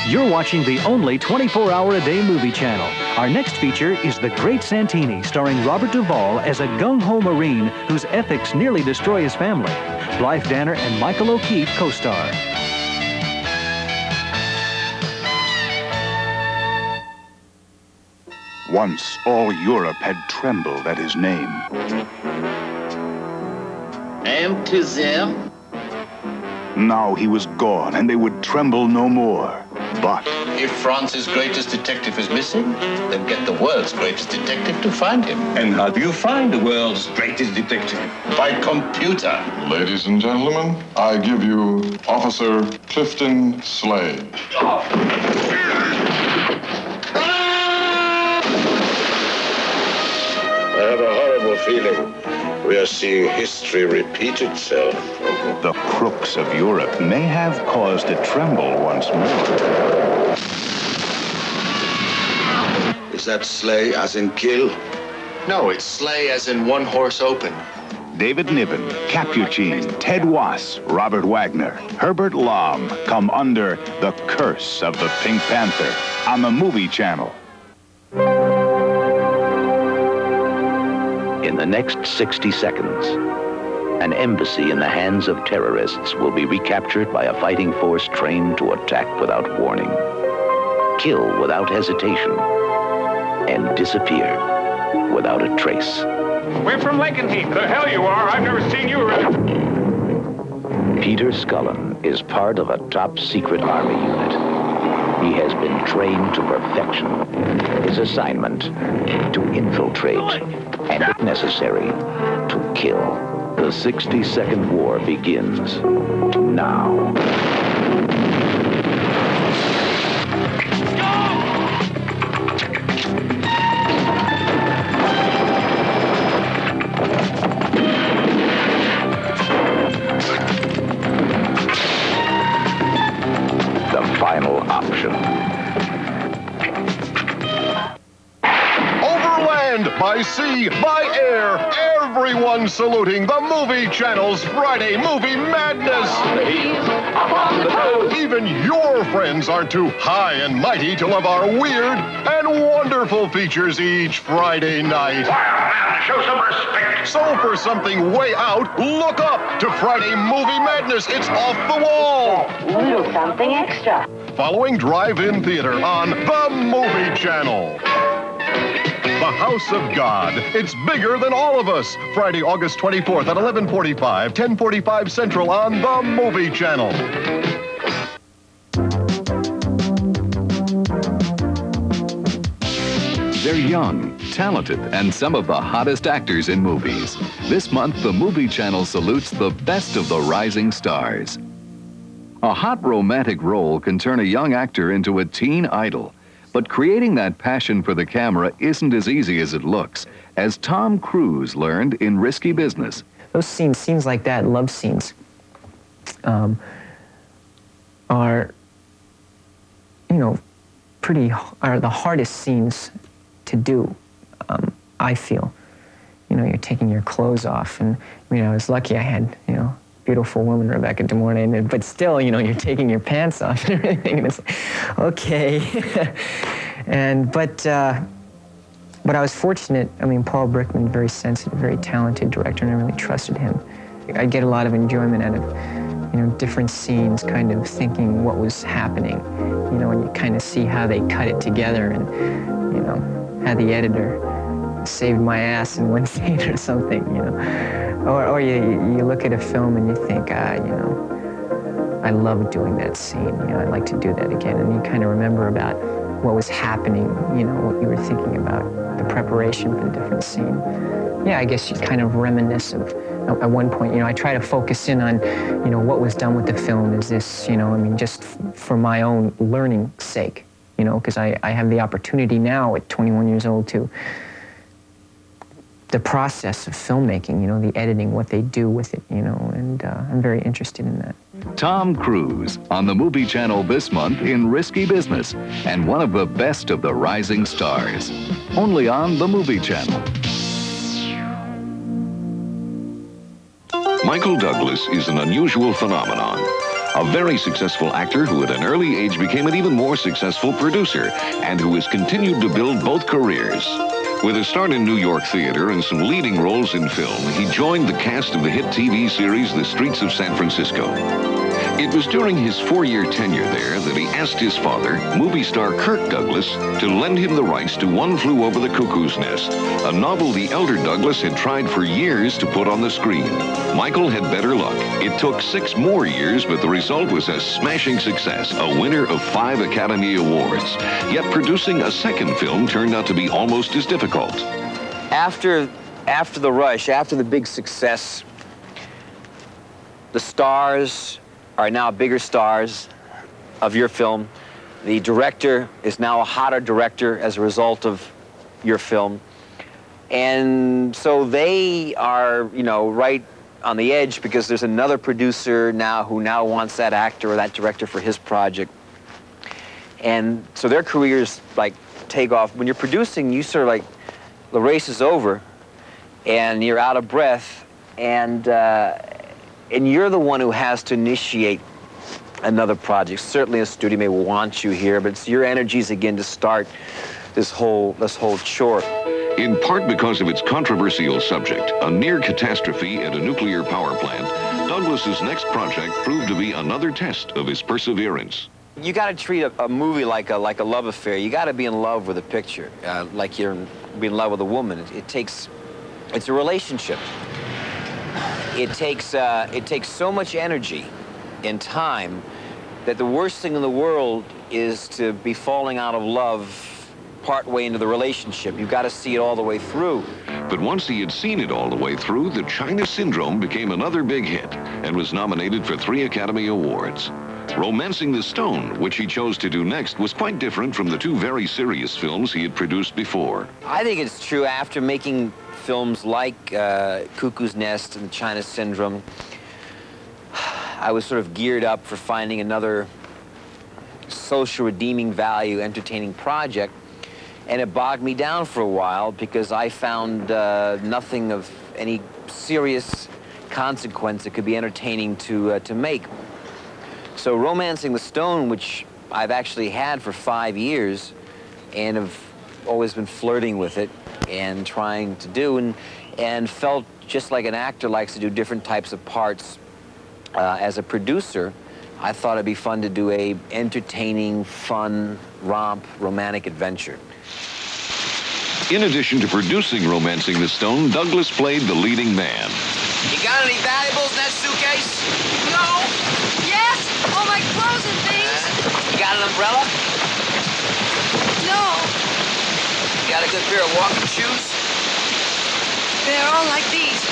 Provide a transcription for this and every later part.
You're watching the only 24-hour-a-day movie channel. Our next feature is The Great Santini, starring Robert Duvall as a gung-ho Marine whose ethics nearly destroy his family. Blythe Danner and Michael O'Keefe co-star. Once all Europe had trembled at his name. Empty there. Now he was gone, and they would tremble no more. But If France's greatest detective is missing, then get the world's greatest detective to find him. And how do you find the world's greatest detective? By computer. Ladies and gentlemen, I give you Officer Clifton Slade. I have a horrible feeling we are seeing history repeat itself. the crooks of Europe may have cause to tremble once more. Is that slay as in kill? No, it's sleigh as in one horse open. David Niven, Capuchin, Ted Wass, Robert Wagner, Herbert Lom come under the curse of the Pink Panther on the Movie Channel. In the next 60 seconds, an embassy in the hands of terrorists will be recaptured by a fighting force trained to attack without warning, kill without hesitation, and disappear without a trace. We're from Lakenheath. The hell you are. I've never seen you around. Peter Scullin is part of a top-secret army unit. He has been trained to perfection. His assignment, to infiltrate, and if necessary, to kill. The 60-second war begins now. The final option. Overland, by sea, by air, everyone saluting the Movie Channel's Friday Movie Madness. Even your friends aren't too high and mighty to love our weird and wonderful features each Friday night. Show some respect. So for something way out, look up to Friday Movie Madness. It's off the wall. A little something extra. Following Drive-In Theater on the Movie Channel. The House of God. It's bigger than all of us. Friday, August 24th at 11:45, 10:45 Central on the Movie Channel. They're young, talented, and some of the hottest actors in movies. This month, the Movie Channel salutes the best of the rising stars. A hot romantic role can turn a young actor into a teen idol. But creating that passion for the camera isn't as easy as it looks, as Tom Cruise learned in Risky Business. Those scenes like that, love scenes, are the hardest scenes to do, I feel. You're taking your clothes off, and, I was lucky I had, beautiful woman, Rebecca De Mornay, but still, you're taking your pants off and everything, and it's like, okay. But I was fortunate. Paul Brickman, very sensitive, very talented director, and I really trusted him. I get a lot of enjoyment out of, different scenes, kind of thinking what was happening, and you kind of see how they cut it together, and, how the editor saved my ass in one scene or something, Or you look at a film and you think, I love doing that scene. I'd like to do that again. And you kind of remember about what was happening, what you were thinking about, the preparation for the different scene. Yeah, I guess you kind of reminisce of, at one point, I try to focus in on, what was done with the film. Is this, just for my own learning sake, because I have the opportunity now at 21 years old to the process of filmmaking, the editing, what they do with it, and I'm very interested in that. Tom Cruise on the Movie Channel this month in Risky Business, and one of the best of the rising stars. Only on the Movie Channel. Michael Douglas is an unusual phenomenon. a very successful actor who at an early age became an even more successful producer and who has continued to build both careers. With a start in New York theater and some leading roles in film, he joined the cast of the hit TV series The Streets of San Francisco. It was during his 4-year tenure there that he asked his father, movie star Kirk Douglas, to lend him the rights to One Flew Over the Cuckoo's Nest, a novel the elder Douglas had tried for years to put on the screen. Michael had better luck. It took 6 more years, but the result was a smashing success, a winner of 5 Academy Awards. Yet producing a second film turned out to be almost as difficult. After the rush, after the big success, the stars are now bigger stars of your film. The director is now a hotter director as a result of your film. And so they are, you know, right on the edge because there's another producer now who now wants that actor or that director for his project. And so their careers like take off. When you're producing, you sort of like, the race is over and you're out of breath and you're the one who has to initiate another project. Certainly a studio may want you here, but it's your energies again to start this whole chore. In part because of its controversial subject, a near catastrophe at a nuclear power plant, Douglas's next project proved to be another test of his perseverance. You got to treat a movie like a love affair. You got to be in love with a picture, like you're in love with a woman. It's a relationship. It takes so much energy and time that the worst thing in the world is to be falling out of love partway into the relationship. You've got to see it all the way through. But once he had seen it all the way through, The China Syndrome became another big hit and was nominated for 3 Academy Awards. Romancing the Stone, which he chose to do next, was quite different from the 2 very serious films he had produced before. I think it's true after making films like Cuckoo's Nest and The China Syndrome, I was sort of geared up for finding another social redeeming value, entertaining project, and it bogged me down for a while because I found nothing of any serious consequence that could be entertaining to make. So Romancing the Stone, which I've actually had for 5 years and have always been flirting with it and trying to do, and felt just like an actor likes to do different types of parts. As a producer, I thought it'd be fun to do a entertaining, fun, romp, romantic adventure. In addition to producing Romancing the Stone, Douglas played the leading man. You got any valuables in that suitcase? No. Yes. All my clothes and things. You got an umbrella? No. You got a good pair of walking shoes? They're all like these.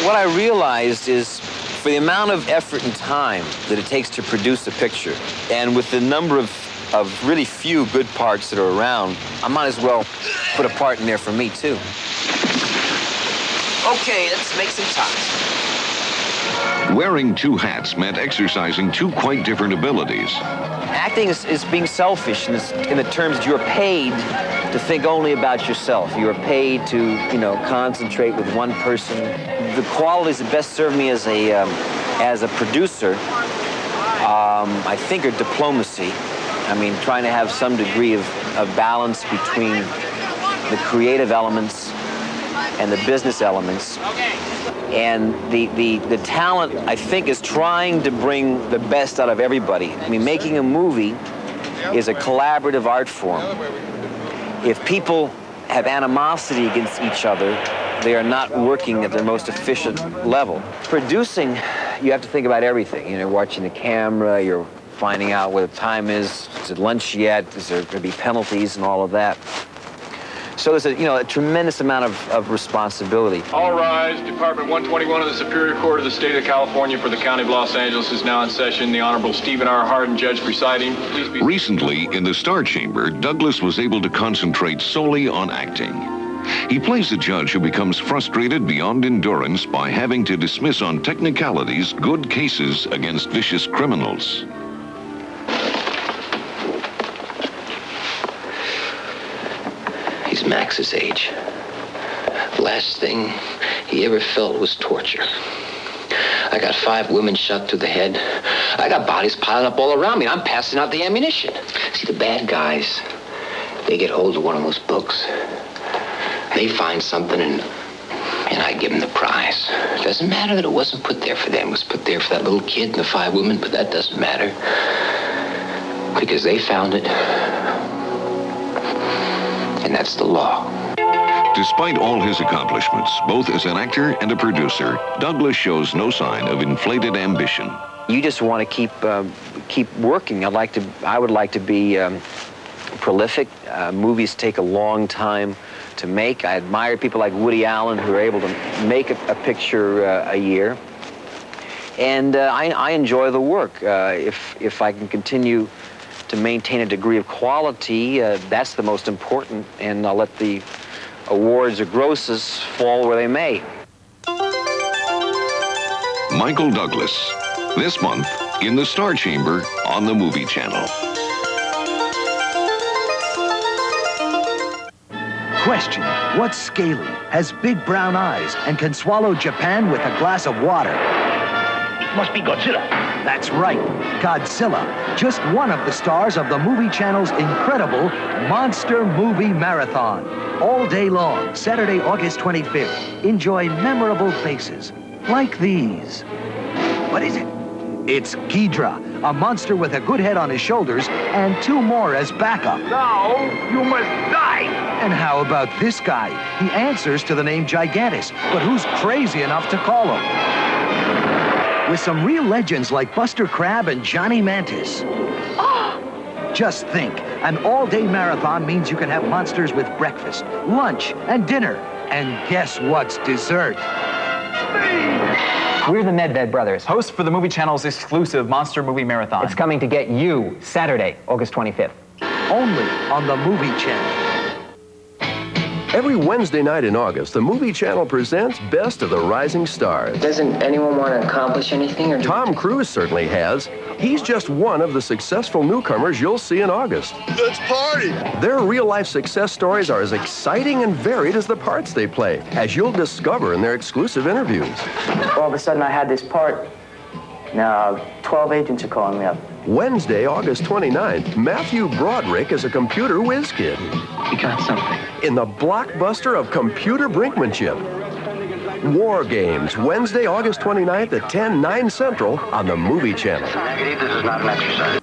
What I realized is for the amount of effort and time that it takes to produce a picture, and with the number of really few good parts that are around, I might as well put a part in there for me, too. Okay, let's make some time. Wearing 2 hats meant exercising 2 quite different abilities. Acting is being selfish in the terms that you're paid to think only about yourself. You're paid to, you know, concentrate with one person. The qualities that best serve me as a producer, I think, are diplomacy. I mean, trying to have some degree of balance between the creative elements and the business elements. And the talent, I think, is trying to bring the best out of everybody. I mean, making a movie is a collaborative art form. If people have animosity against each other, they are not working at their most efficient level. Producing, you have to think about everything. You know, watching the camera, you're finding out what the time is it lunch yet, is there going to be penalties and all of that. So there's a tremendous amount of responsibility. All rise. Department 121 of the Superior Court of the State of California for the County of Los Angeles is now in session. The Honorable Stephen R. Hardin, judge presiding. Please be... Recently, in the Star Chamber, Douglas was able to concentrate solely on acting. He plays a judge who becomes frustrated beyond endurance by having to dismiss on technicalities good cases against vicious criminals. He's Max's age. The last thing he ever felt was torture. I got 5 women shot through the head. I got bodies piling up all around me, and I'm passing out the ammunition. See, the bad guys, they get hold of one of those books. They find something, and I give them the prize. It doesn't matter that it wasn't put there for them. It was put there for that little kid and the 5 women, but that doesn't matter. Because they found it. And that's the law. Despite all his accomplishments, both as an actor and a producer, Douglas shows no sign of inflated ambition. You just want to keep working. I would like to be prolific. Movies take a long time to make. I admire people like Woody Allen who are able to make a picture a year. And I enjoy the work. If I can continue to maintain a degree of quality, that's the most important, and I'll let the awards or grosses fall where they may. Michael Douglas, this month in the Star Chamber on the Movie Channel. Question: what's scaly, has big brown eyes, and can swallow Japan with a glass of water? It must be Godzilla. That's right, Godzilla. Just one of the stars of the Movie Channel's incredible Monster Movie Marathon. All day long, Saturday, August 25th. Enjoy memorable faces, like these. What is it? It's Ghidra, a monster with a good head on his shoulders and 2 more as backup. Now you must die. And how about this guy? He answers to the name Gigantus, but who's crazy enough to call him? With some real legends like Buster Crab and Johnny Mantis. Just think, an all-day marathon means you can have monsters with breakfast, lunch, and dinner. And guess what's dessert? We're the Medved Brothers, hosts for the Movie Channel's exclusive Monster Movie Marathon. It's coming to get you Saturday, August 25th. Only on the Movie Channel. Every Wednesday night in August, the Movie Channel presents Best of the Rising Stars. Doesn't anyone want to accomplish anything? Or Tom Cruise certainly has. He's just one of the successful newcomers you'll see in August. Let's party! Their real-life success stories are as exciting and varied as the parts they play, as you'll discover in their exclusive interviews. All of a sudden, I had this part. Now, 12 agents are calling me up. Wednesday, August 29th, Matthew Broderick is a computer whiz kid. You got something. In the blockbuster of computer brinkmanship. War Games, Wednesday, August 29th at 10, 9 Central on the Movie Channel. Negative, this is not an exercise.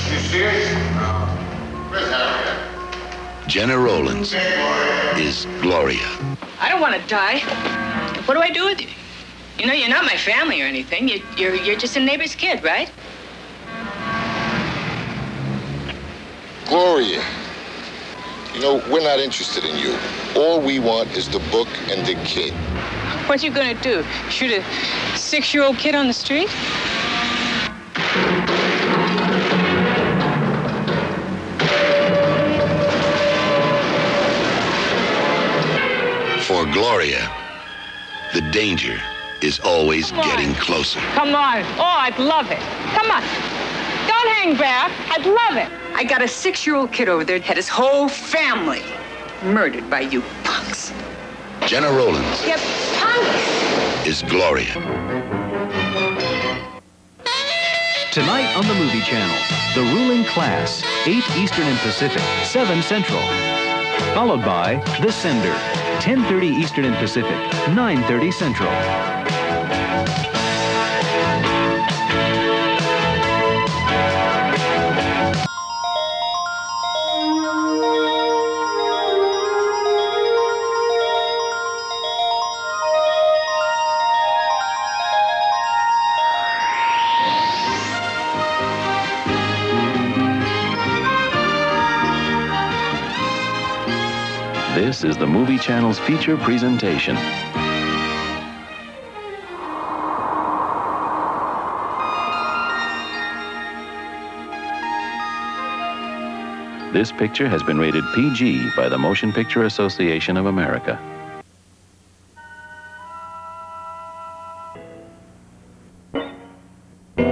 You serious? Where's Harriet? Jenna Rollins is Gloria. I don't want to die. What do I do with you? You know, you're not my family or anything. You're just a neighbor's kid, right? Gloria, you know, we're not interested in you. All we want is the book and the kid. What you gonna do? Shoot a 6-year-old kid on the street? For Gloria, the danger is always getting closer. Come on. Oh, I'd love it. Come on. Don't hang back. I'd love it. I got a 6-year-old kid over there that had his whole family murdered by you punks. Jenna Rollins You punks! is Gloria. Tonight on the Movie Channel, The Ruling Class, 8 Eastern and Pacific, 7 Central. Followed by The Sender, 10:30 Eastern and Pacific, 9:30 Central. This is the Movie Channel's feature presentation. This picture has been rated PG by the Motion Picture Association of America.